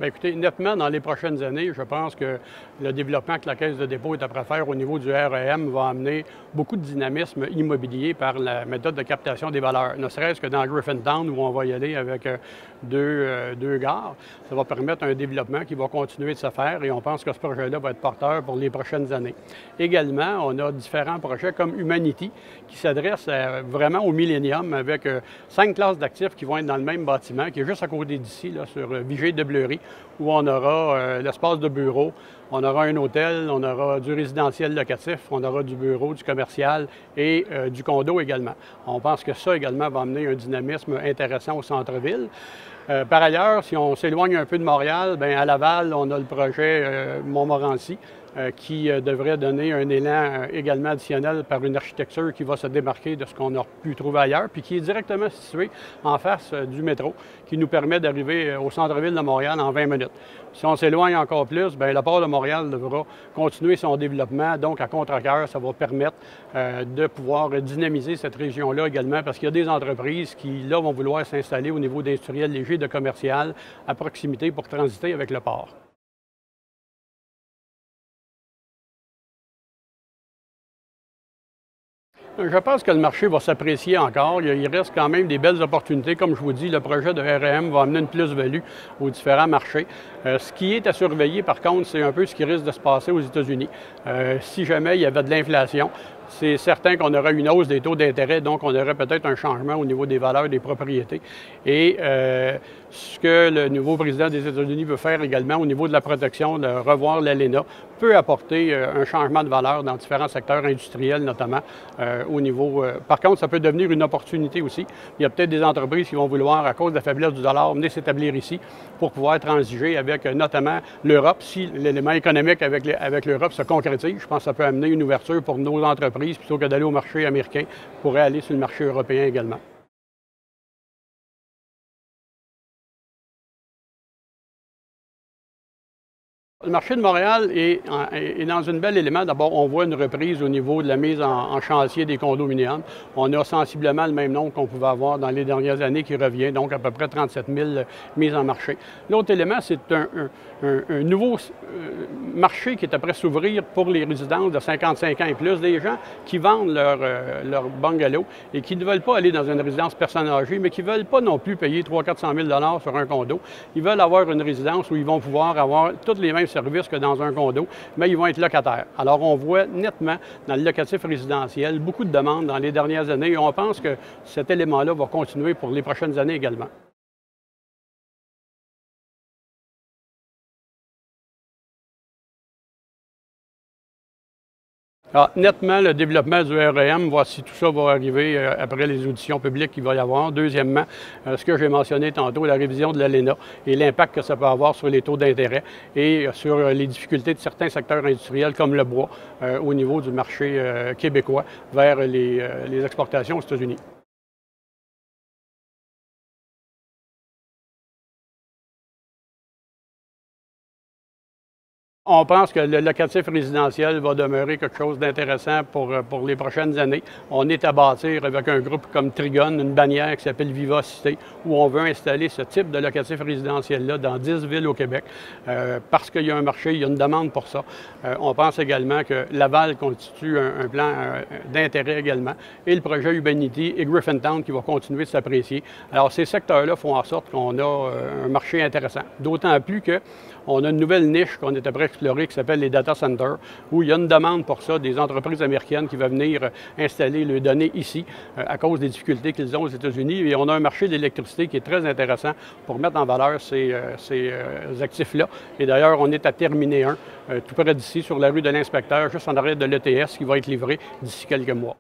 Bien, écoutez, nettement, dans les prochaines années, je pense que le développement que la Caisse de dépôt est après faire au niveau du REM va amener beaucoup de dynamisme immobilier par la méthode de captation des valeurs. Ne serait-ce que dans Griffintown, où on va y aller avec deux gares, ça va permettre un développement qui va continuer de se faire et on pense que ce projet-là va être porteur pour les prochaines années. Également, on a différents projets comme Humanity qui s'adressent vraiment au millénium avec 5 classes d'actifs qui vont être dans le même bâtiment, qui est juste à côté d'ici, là, sur Vigée de Bleury, où on aura l'espace de bureau, on aura un hôtel, on aura du résidentiel locatif, on aura du bureau, du commercial et du condo également. On pense que ça également va amener un dynamisme intéressant au centre-ville. Par ailleurs, si on s'éloigne un peu de Montréal, bien, à Laval, on a le projet Montmorency qui devrait donner un élan également additionnel par une architecture qui va se démarquer de ce qu'on a pu trouver ailleurs, puis qui est directement situé en face du métro, qui nous permet d'arriver au centre-ville de Montréal en 20 minutes. Si on s'éloigne encore plus, bien, le port de Montréal devra continuer son développement, donc à contre-cœur, ça va permettre de pouvoir dynamiser cette région-là également, parce qu'il y a des entreprises qui, là, vont vouloir s'installer au niveau d'industriel léger, de commercial, à proximité pour transiter avec le port. Je pense que le marché va s'apprécier encore. Il reste quand même des belles opportunités. Comme je vous dis, le projet de REM va amener une plus-value aux différents marchés. Ce qui est à surveiller, par contre, c'est un peu ce qui risque de se passer aux États-Unis. Si jamais il y avait de l'inflation, c'est certain qu'on aura une hausse des taux d'intérêt, donc on aurait peut-être un changement au niveau des valeurs des propriétés. Et ce que le nouveau président des États-Unis veut faire également au niveau de la protection, de revoir l'ALENA, peut apporter un changement de valeur dans différents secteurs industriels, notamment au niveau... par contre, ça peut devenir une opportunité aussi. Il y a peut-être des entreprises qui vont vouloir, à cause de la faiblesse du dollar, venir s'établir ici pour pouvoir transiger avec notamment l'Europe. Si l'élément économique avec l'Europe se concrétise, je pense que ça peut amener une ouverture pour nos entreprises plutôt que d'aller au marché américain, pourraient aller sur le marché européen également. Le marché de Montréal est dans un bel élément. D'abord, on voit une reprise au niveau de la mise en chantier des condominiums. On a sensiblement le même nombre qu'on pouvait avoir dans les dernières années qui revient, donc à peu près 37 000 mises en marché. L'autre élément, c'est un nouveau marché qui est après s'ouvrir pour les résidences de 55 ans et plus, des gens qui vendent leur bungalow et qui ne veulent pas aller dans une résidence personne âgée, mais qui ne veulent pas non plus payer 300 000 400 000 sur un condo. Ils veulent avoir une résidence où ils vont pouvoir avoir tous les mêmes services que dans un condo, mais ils vont être locataires. Alors, on voit nettement dans le locatif résidentiel beaucoup de demandes dans les dernières années et on pense que cet élément-là va continuer pour les prochaines années également. Alors, nettement, le développement du REM, voici tout ça va arriver après les auditions publiques qu'il va y avoir. Deuxièmement, ce que j'ai mentionné tantôt, la révision de l'ALENA et l'impact que ça peut avoir sur les taux d'intérêt et sur les difficultés de certains secteurs industriels comme le bois au niveau du marché québécois vers les exportations aux États-Unis. On pense que le locatif résidentiel va demeurer quelque chose d'intéressant pour les prochaines années. On est à bâtir avec un groupe comme Trigone, une bannière qui s'appelle Vivacité, où on veut installer ce type de locatif résidentiel-là dans 10 villes au Québec, parce qu'il y a un marché, il y a une demande pour ça. On pense également que Laval constitue un plan d'intérêt également, et le projet Humanity et Griffintown qui va continuer de s'apprécier. Alors, ces secteurs-là font en sorte qu'on a un marché intéressant, d'autant plus qu'on a une nouvelle niche qu'on est après explorer qui s'appelle les data centers, où il y a une demande pour ça des entreprises américaines qui vont venir installer leurs données ici à cause des difficultés qu'ils ont aux États-Unis. Et on a un marché d'électricité qui est très intéressant pour mettre en valeur ces actifs-là. Et d'ailleurs, on est à terminer un tout près d'ici, sur la rue de l'Inspecteur, juste en arrière de l'ETS, qui va être livré d'ici quelques mois.